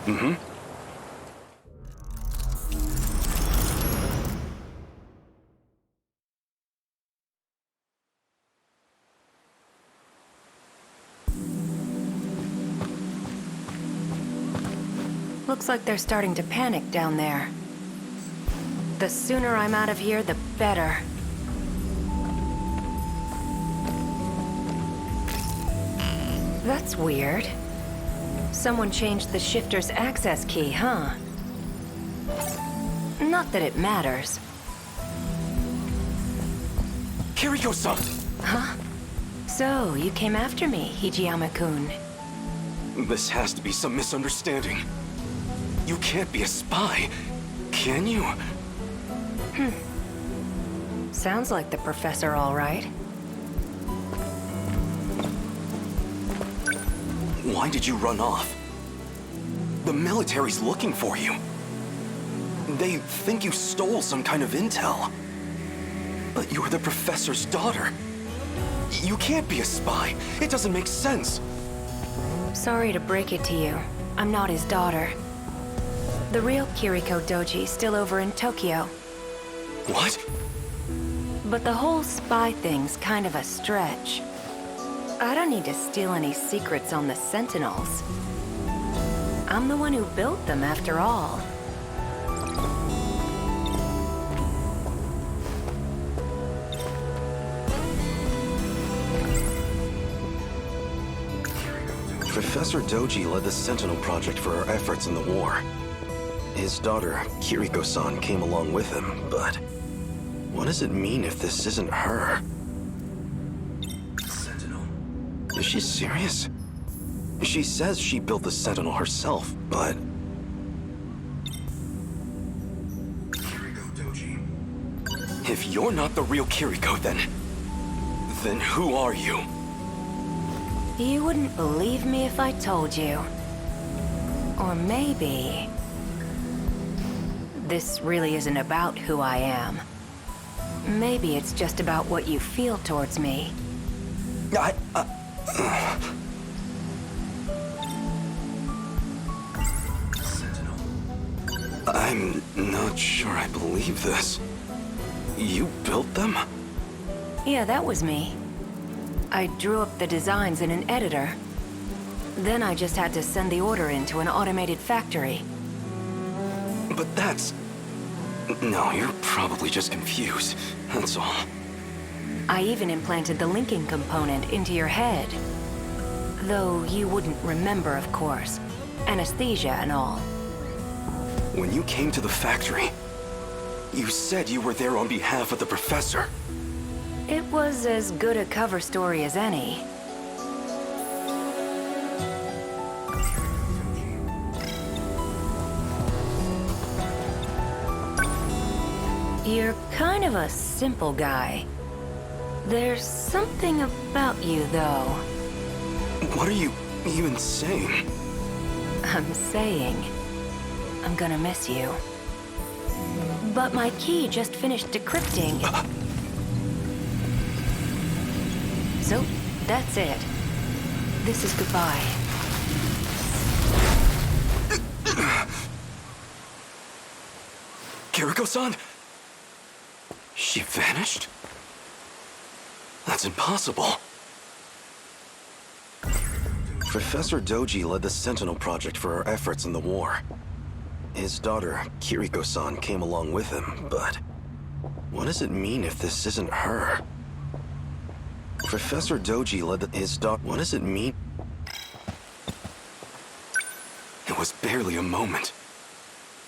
Mm-hmm. Looks like they're starting to panic down there. The sooner I'm out of here, the better. That's weird. Someone changed the shifter's access key, huh? Not that it matters. Kiriko-san! Huh? So, you came after me, Hijiyama-kun. This has to be some misunderstanding. You can't be a spy, can you? Sounds like the professor, all right. Why did you run off? The military's looking for you. They think you stole some kind of intel. But you're the professor's daughter. You can't be a spy. It doesn't make sense. Sorry to break it to you. I'm not his daughter. The real Kiriko Doji's still over in Tokyo. What? But the whole spy thing's kind of a stretch. I don't need to steal any secrets on the Sentinels. I'm the one who built them, after all. Professor Doji led the Sentinel project for our efforts in the war. His daughter, Kiriko-san, came along with him, but what does it mean if this isn't her? Sentinel? Is she serious? She says she built the Sentinel herself, but... Kiriko Doji. If you're not the real Kiriko, then who are you? You wouldn't believe me if I told you. Or maybe... this really isn't about who I am. Maybe it's just about what you feel towards me. Sentinel. I'm not sure I believe this. You built them? Yeah, that was me. I drew up the designs in an editor. Then I just had to send the order into an automated factory. But that's... No, you're probably just confused. That's all. I even implanted the linking component into your head. Though you wouldn't remember, of course. Anesthesia and all. When you came to the factory, you said you were there on behalf of the professor. It was as good a cover story as any. You're kind of a simple guy. There's something about you, though. What are you even saying? I'm saying I'm gonna miss you. But my key just finished decrypting. So, that's it. This is goodbye. Kiriko-san? She vanished? That's impossible. Professor Doji led the Sentinel project for our efforts in the war. His daughter, Kiriko-san, came along with him, but what does it mean if this isn't her? Professor Doji led his daughter. What does it mean? It was barely a moment.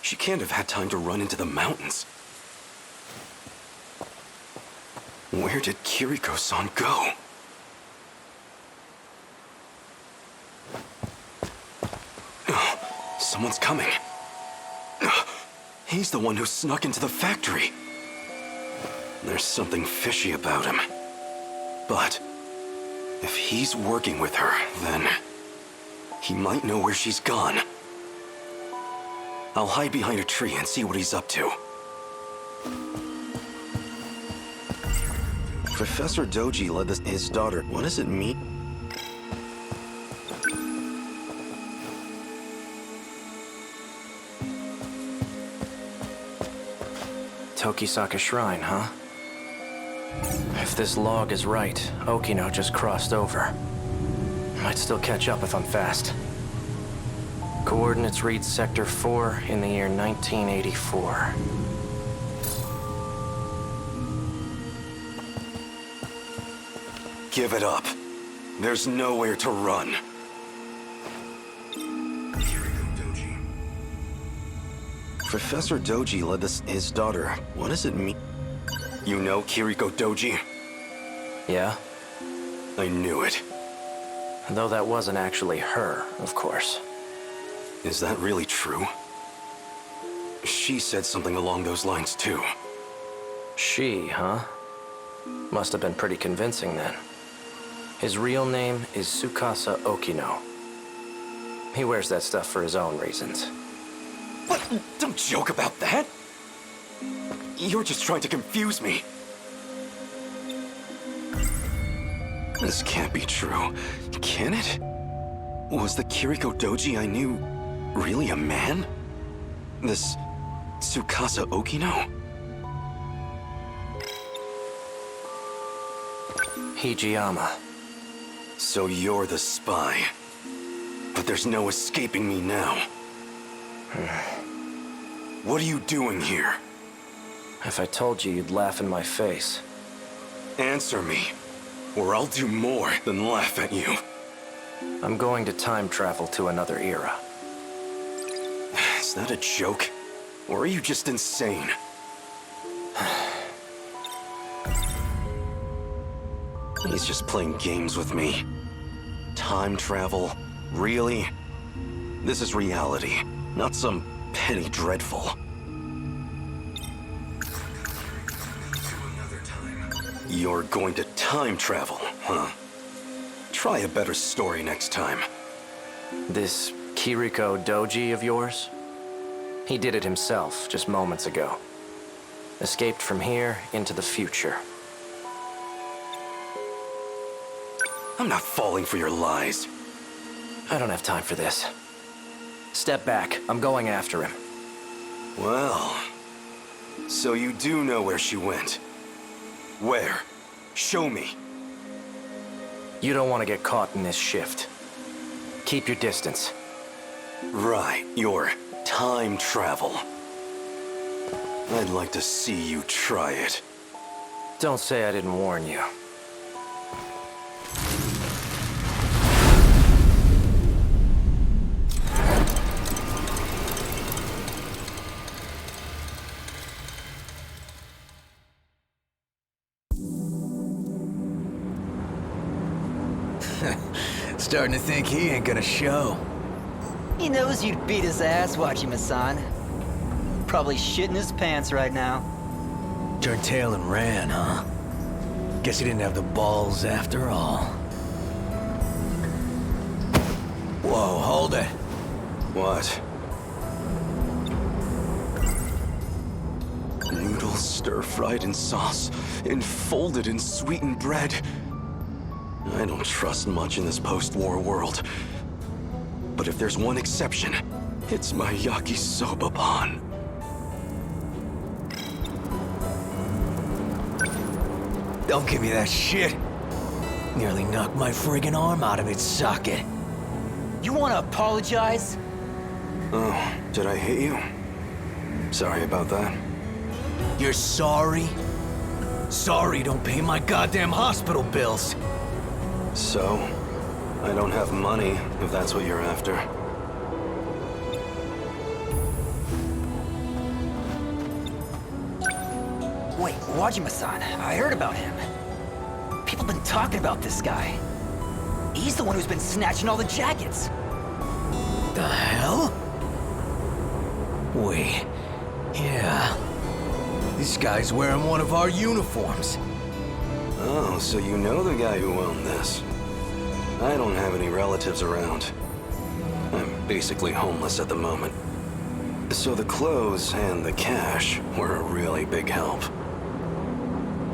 She can't have had time to run into the mountains. Where did Kiriko-san go? Oh, someone's coming. He's the one who snuck into the factory. There's something fishy about him. But if he's working with her, then he might know where she's gone. I'll hide behind a tree and see what he's up to. Professor Doji led his daughter. What does it mean? Tokisaka Shrine, huh? If this log is right, Okino just crossed over. Might still catch up if I'm fast. Coordinates read Sector 4 in the year 1984. Give it up. There's nowhere to run. Professor Doji led his daughter. What does it mean? You know Kiriko Doji? Yeah? I knew it. Though that wasn't actually her, of course. Is that really true? She said something along those lines too. She, huh? Must have been pretty convincing then. His real name is Tsukasa Okino. He wears that stuff for his own reasons. What? Don't joke about that! You're just trying to confuse me. This can't be true. Can it? Was the Kiriko Doji I knew really a man? This Tsukasa Okino? Hijiyama. So you're the spy. But there's no escaping me now. What are you doing here? If I told you, you'd laugh in my face. Answer me, or I'll do more than laugh at you. I'm going to time travel to another era. Is that a joke? Or are you just insane? He's just playing games with me. Time travel? Really? This is reality, not some petty dreadful. You're going to time travel, huh? Try a better story next time. This Kiriko Doji of yours? He did it himself just moments ago. Escaped from here into the future. I'm not falling for your lies. I don't have time for this. Step back. I'm going after him. Well, so you do know where she went. Where? Show me. You don't want to get caught in this shift. Keep your distance. Right, your time travel. I'd like to see you try it. Don't say I didn't warn you. Starting to think he ain't gonna show. He knows you'd beat his ass, Wajima-san. Probably shitting his pants right now. Turned tail and ran, huh? Guess he didn't have the balls after all. Whoa, hold it. What? Noodles stir-fried in sauce, enfolded in sweetened bread. I don't trust much in this post-war world. But if there's one exception, it's my Yakisoba pan. Don't give me that shit. Nearly knocked my friggin' arm out of its socket. You wanna apologize? Oh, did I hit you? Sorry about that. You're sorry? Sorry don't pay my goddamn hospital bills. So, I don't have money, if that's what you're after. Wait, Wajima-san, I heard about him. People been talking about this guy. He's the one who's been snatching all the jackets. The hell? Wait, yeah. This guy's wearing one of our uniforms. Oh, so you know the guy who owned this. I don't have any relatives around. I'm basically homeless at the moment. So the clothes and the cash were a really big help.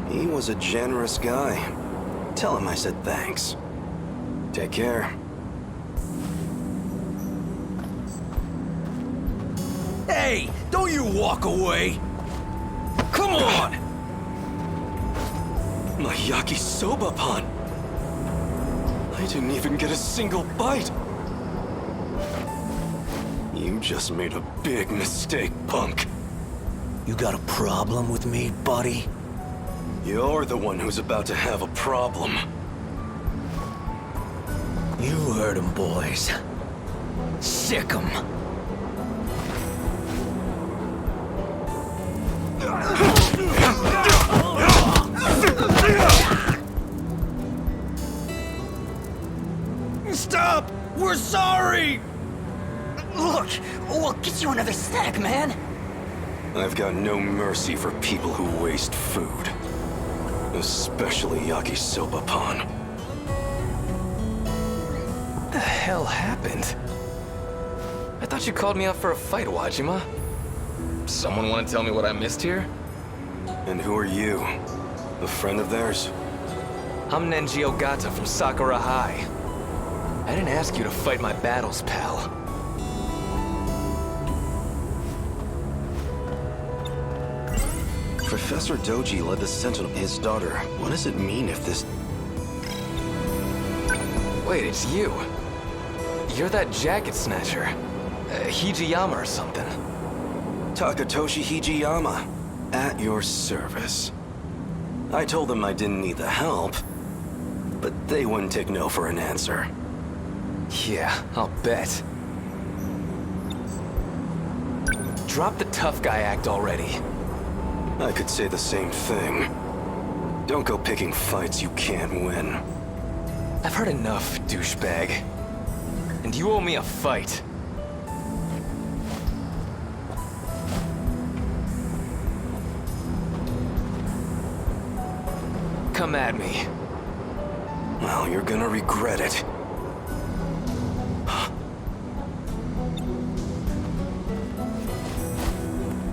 He was a generous guy. Tell him I said thanks. Take care. Hey, don't you walk away! Come Come on! My Yakisoba pan! I didn't even get a single bite! You just made a big mistake, punk. You got a problem with me, buddy? You're the one who's about to have a problem. You heard him, boys. Sick 'em. Stop! We're sorry! Look, we'll get you another snack, man. I've got no mercy for people who waste food. Especially Yakisoba pan. What the hell happened? I thought you called me up for a fight, Wajima. Someone want to tell me what I missed here? And who are you? A friend of theirs? I'm Nenji Ogata from Sakura High. I didn't ask you to fight my battles, pal. Professor Doji led the Sentinel, his daughter. What does it mean if this... Wait, it's you. You're that jacket snatcher. Hijiyama or something. Takatoshi Hijiyama, at your service. I told them I didn't need the help, but they wouldn't take no for an answer. Yeah, I'll bet. Drop the tough guy act already. I could say the same thing. Don't go picking fights you can't win. I've heard enough, douchebag. And you owe me a fight. Come at me. Well, you're gonna regret it.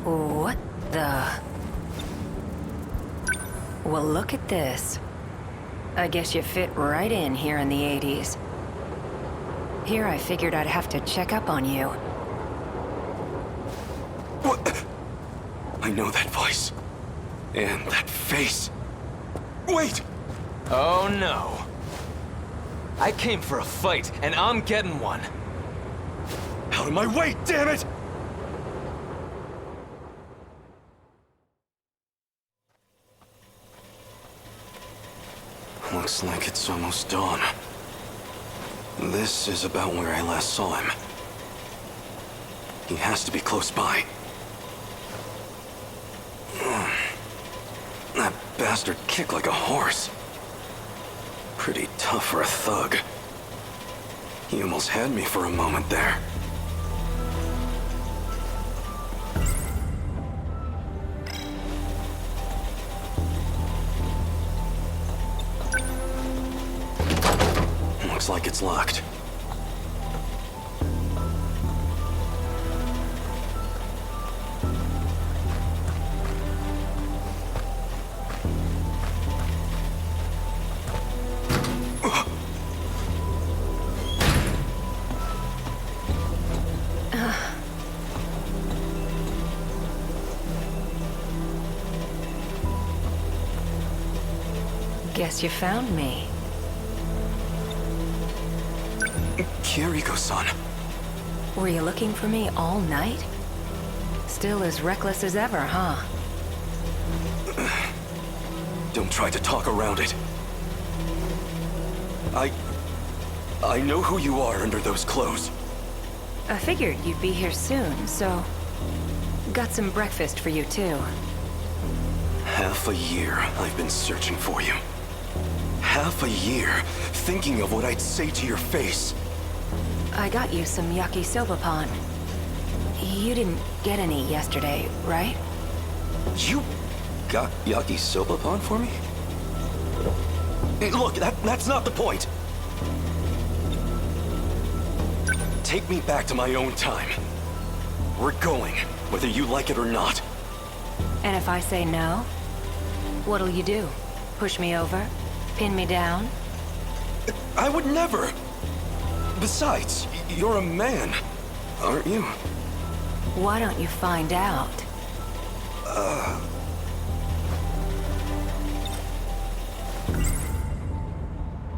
What the... Well, look at this. I guess you fit right in here in the 80s. Here I figured I'd have to check up on you. What? I know that voice. And that face. Wait! Oh no. I came for a fight, and I'm getting one. Out of my way, damn it! Looks like it's almost dawn. This is about where I last saw him. He has to be close by. That bastard kicked like a horse. Pretty tough for a thug. He almost had me for a moment there. Looks like it's locked. Guess you found me. Kiriko-san. Were you looking for me all night? Still as reckless as ever, huh? Don't try to talk around it. I know who you are under those clothes. I figured you'd be here soon, so... Got some breakfast for you, too. Half a year I've been searching for you. Half a year thinking of what I'd say to your face. I got you some yakisoba pan. You didn't get any yesterday, right? You got yakisoba pan for me? Hey, look, that's not the point. Take me back to my own time. We're going, whether you like it or not. And if I say no, what'll you do? Push me over? Pin me down? I would never. Besides, you're a man, aren't you? Why don't you find out?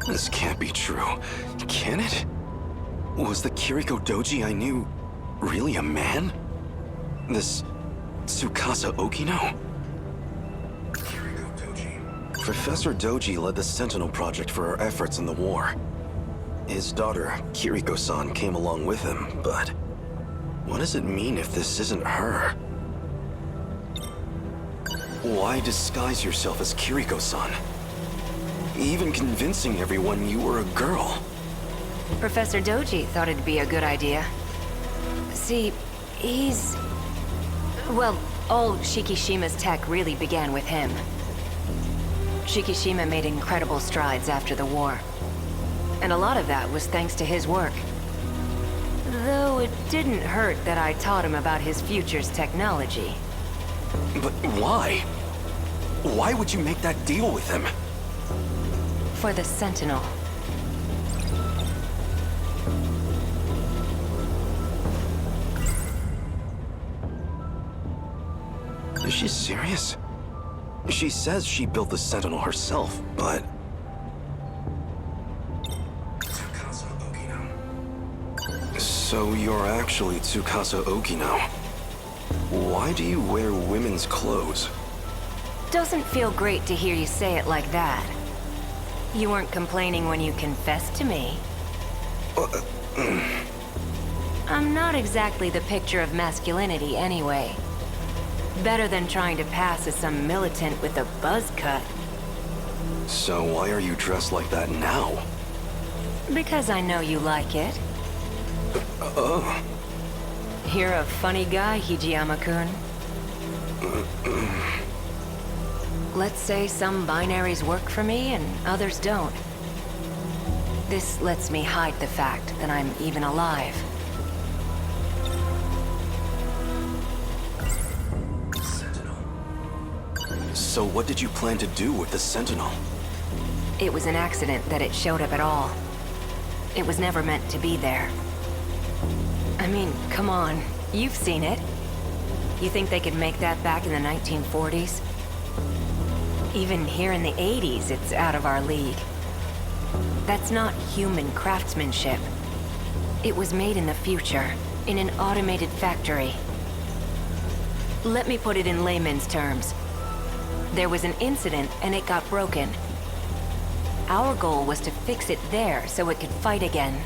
This can't be true. Can it? Was the Kiriko Doji I knew really a man? This Tsukasa Okino? Kiriko Doji. Professor Doji led the Sentinel project for our efforts in the war. His daughter, Kiriko-san, came along with him, but what does it mean if this isn't her? Why disguise yourself as Kiriko-san? Even convincing everyone you were a girl. Professor Doji thought it'd be a good idea. See, he's... well, all Shikishima's tech really began with him. Shikishima made incredible strides after the war. And a lot of that was thanks to his work. Though it didn't hurt that I taught him about his future's technology. But why? Why would you make that deal with him? For the Sentinel. Is she serious? She says she built the Sentinel herself, but... So you're actually Tsukasa Okino. Why do you wear women's clothes? Doesn't feel great to hear you say it like that. You weren't complaining when you confessed to me. I'm not exactly the picture of masculinity anyway. Better than trying to pass as some militant with a buzz cut. So why are you dressed like that now? Because I know you like it. You're a funny guy, Hijiyama-kun. Let's say some binaries work for me and others don't. This lets me hide the fact that I'm even alive. So what did you plan to do with the Sentinel? It was an accident that it showed up at all. It was never meant to be there. I mean, come on. You've seen it. You think they could make that back in the 1940s? Even here in the 80s, it's out of our league. That's not human craftsmanship. It was made in the future, in an automated factory. Let me put it in layman's terms. There was an incident and it got broken. Our goal was to fix it there so it could fight again.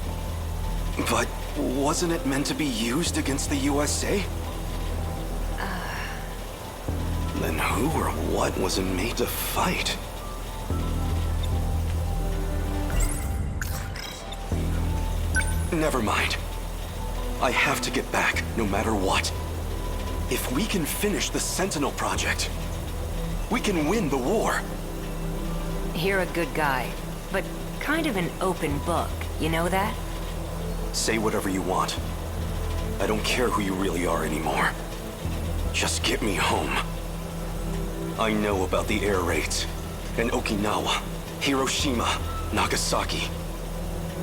But wasn't it meant to be used against the USA? Then who or what was it made to fight? Never mind. I have to get back, no matter what. If we can finish the Sentinel project, we can win the war. You're a good guy, but kind of an open book, you know that? Say whatever you want. I don't care who you really are anymore. Just get me home. I know about the air raids, and Okinawa, Hiroshima, Nagasaki.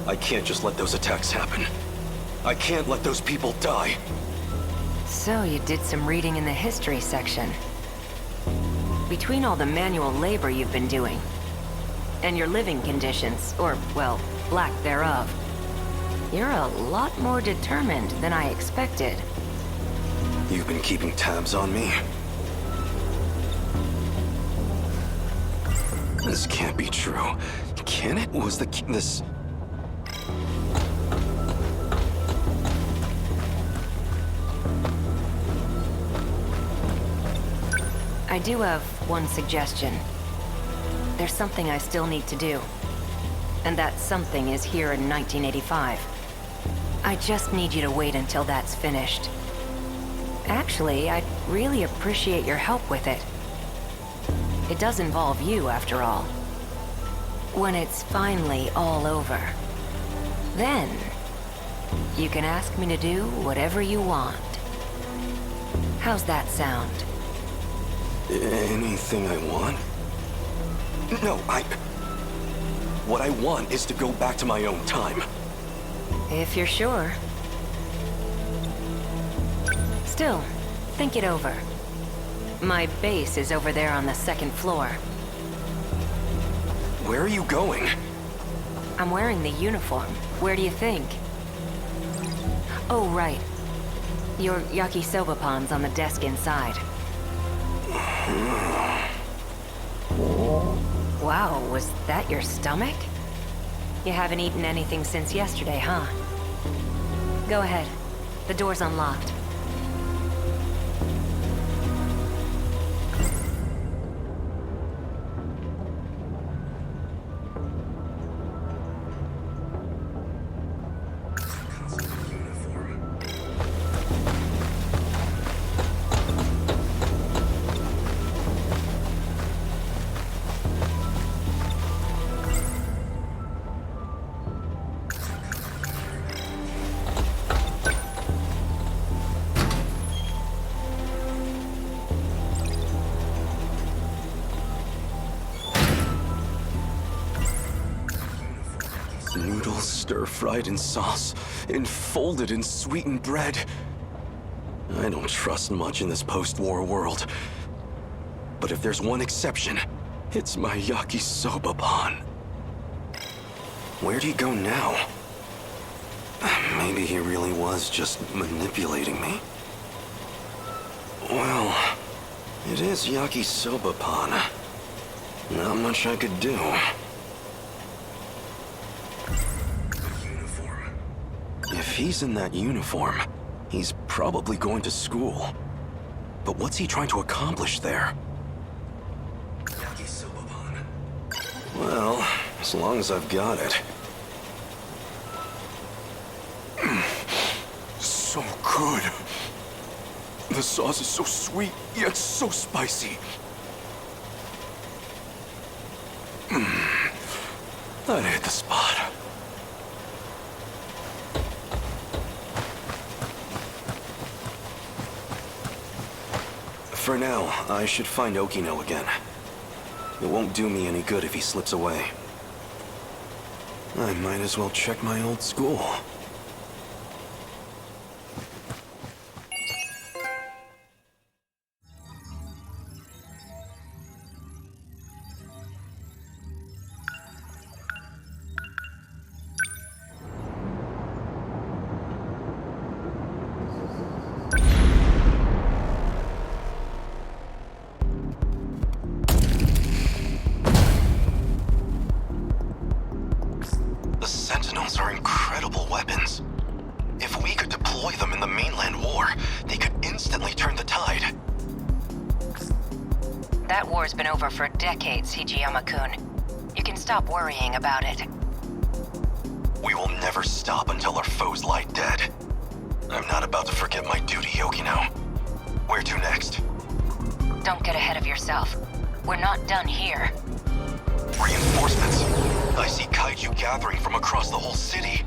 I can't just let those attacks happen. I can't let those people die. So you did some reading in the history section. Between all the manual labor you've been doing, and your living conditions, or, well, lack thereof, you're a lot more determined than I expected. You've been keeping tabs on me? This can't be true. Can it? Was this... I do have one suggestion. There's something I still need to do. And that something is here in 1985. I just need you to wait until that's finished. Actually, I'd really appreciate your help with it. It does involve you, after all. When it's finally all over, then you can ask me to do whatever you want. How's that sound? Anything I want? No, What I want is to go back to my own time. If you're sure. Still, think it over. My base is over there on the second floor. Where are you going? I'm wearing the uniform. Where do you think? Oh, right. Your Yakisoba pon's on the desk inside. Wow, was that your stomach? You haven't eaten anything since yesterday, huh? Go ahead. The door's unlocked. Noodles stir-fried in sauce, enfolded in sweetened bread. I don't trust much in this post-war world. But if there's one exception, it's my Yakisoba pon. Where'd he go now? Maybe he really was just manipulating me. Well, it is Yakisoba pon. Not much I could do. If he's in that uniform, he's probably going to school. But what's he trying to accomplish there? Well, as long as I've got it. So good. The sauce is so sweet, yet so spicy. That hit the spot. For now, I should find Okino again. It won't do me any good if he slips away. I might as well check my old school. The Sentinels are incredible weapons. If we could deploy them in the mainland war, they could instantly turn the tide. That war's been over for decades, Hijiyama-kun. You can stop worrying about it. We will never stop until our foes lie dead. I'm not about to forget my duty, Okino. Where to next? Don't get ahead of yourself. We're not done here. Reinforcements. I see kaiju gathering from across the whole city.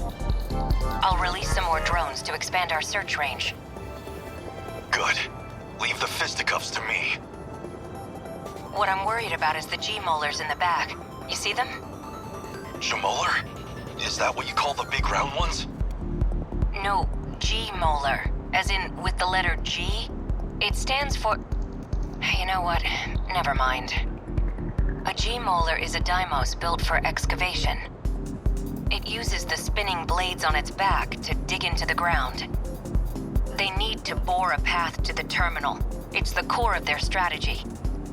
I'll release some more drones to expand our search range. Good. Leave the fisticuffs to me. What I'm worried about is the G-molars in the back. You see them? Jamolar? Is that what you call the big round ones? No, G-molar. As in, with the letter G? It stands for... You know what? Never mind. A G-molar is a Deimos built for excavation. It uses the spinning blades on its back to dig into the ground. They need to bore a path to the terminal. It's the core of their strategy,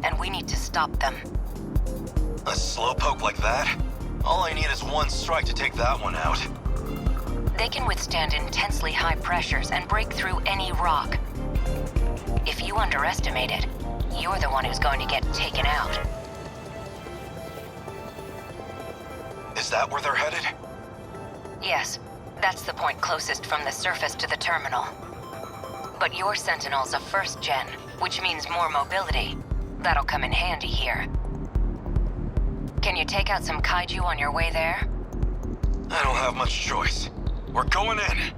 and we need to stop them. A slowpoke like that? All I need is one strike to take that one out. They can withstand intensely high pressures and break through any rock. If you underestimate it, you're the one who's going to get taken out. Is that where they're headed? Yes, that's the point closest from the surface to the terminal. But your Sentinel's a first gen, which means more mobility. That'll come in handy here. Can you take out some kaiju on your way there? I don't have much choice. We're going in.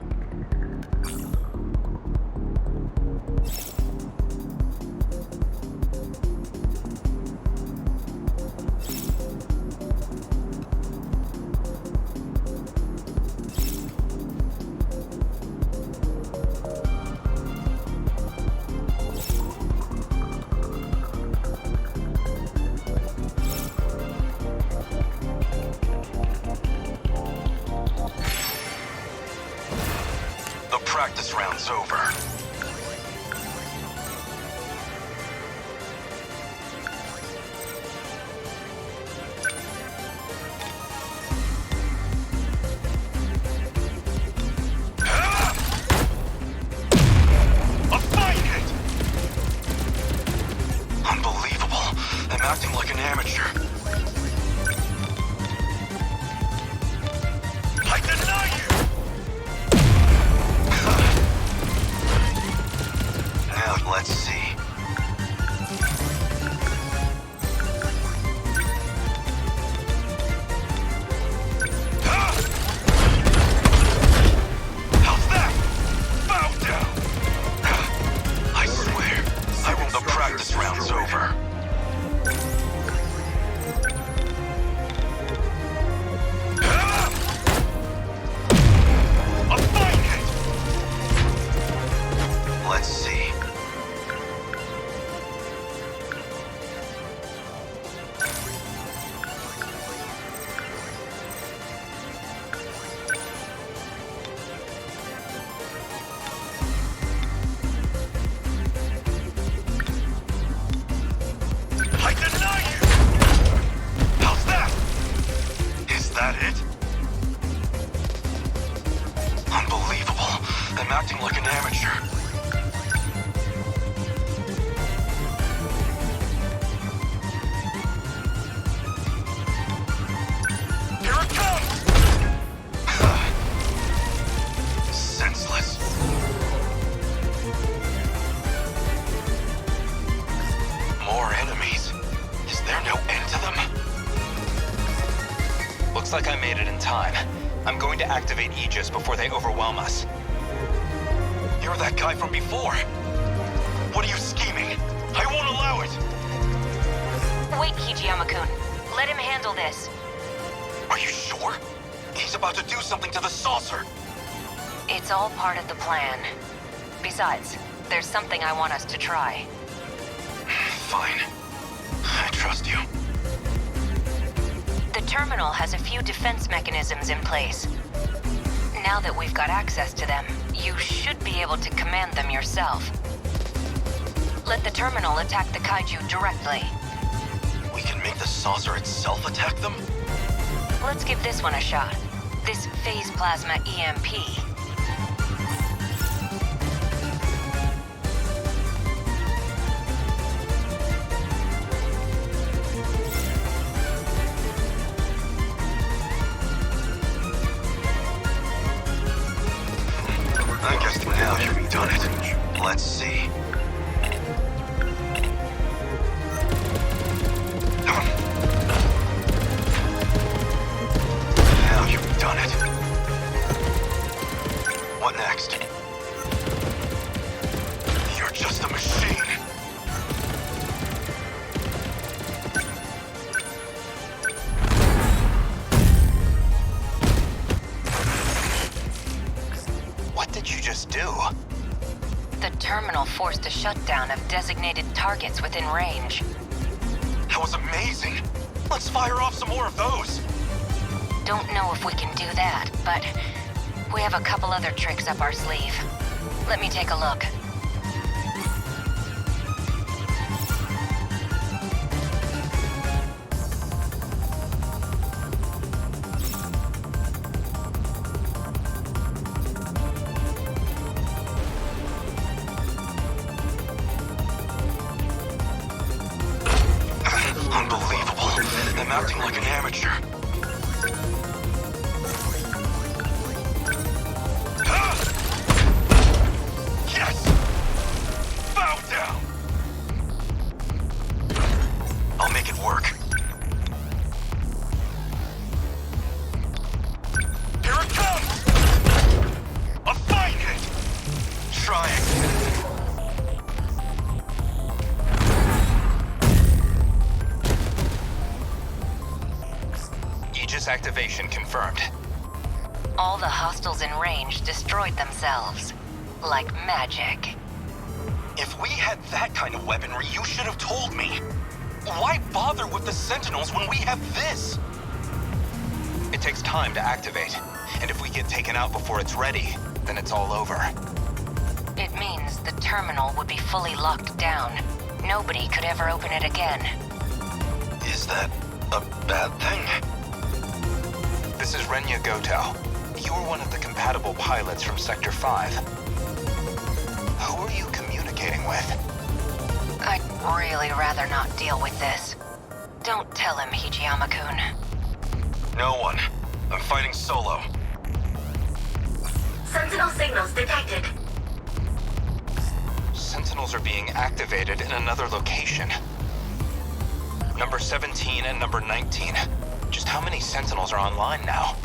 The practice round's over. Acting like an amateur. I deny you! Now let's see. How's that? Bow down! I swear, the practice round's over. Let's see. I deny you! How's that? Is that it? Unbelievable. I'm acting like an amateur. Senseless. More enemies. Is there no end to them? Looks like I made it in time. I'm going to activate Aegis before they overwhelm us. You're that guy from before. What are you scheming? I won't allow it. Wait, Hijiyama-kun. Let him handle this. Are you sure? He's about to do something to the saucer. It's all part of the plan. Besides, there's something I want us to try. Fine. I trust you. The terminal has a few defense mechanisms in place. Now that we've got access to them, you should be able to command them yourself. Let the terminal attack the kaiju directly. We can make the saucer itself attack them? Let's give this one a shot. This phase plasma EMP. I guess now you've done it. Let's see. Now you've done it. What next? You're just a machine. What did you just do? The terminal forced a shutdown of designated targets within range. That was amazing. Let's fire off some more of those. Don't know if we can do that, but we have a couple other tricks up our sleeve. Let me take a look. Unbelievable. I'm acting like an amateur. Yes! Bow down! I'll make it work. Here it comes! A fine hit! Trying. Aegis activation confirmed. All the hostiles in range destroyed themselves. Like magic. If we had that kind of weaponry, you should have told me. Why bother with the Sentinels when we have this? It takes time to activate. And if we get taken out before it's ready, then it's all over. It means the terminal would be fully locked down. Nobody could ever open it again. Is that a bad thing? This is Renya Goto. You're one of the compatible pilots from Sector 5. Who are you communicating with? I'd really rather not deal with this. Don't tell him, Hijiyama-kun. No one. I'm fighting solo. Sentinel signals detected. Sentinels are being activated in another location. Number 17 and number 19. Just how many Sentinels are online now?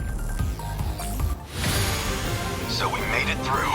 So we made it through.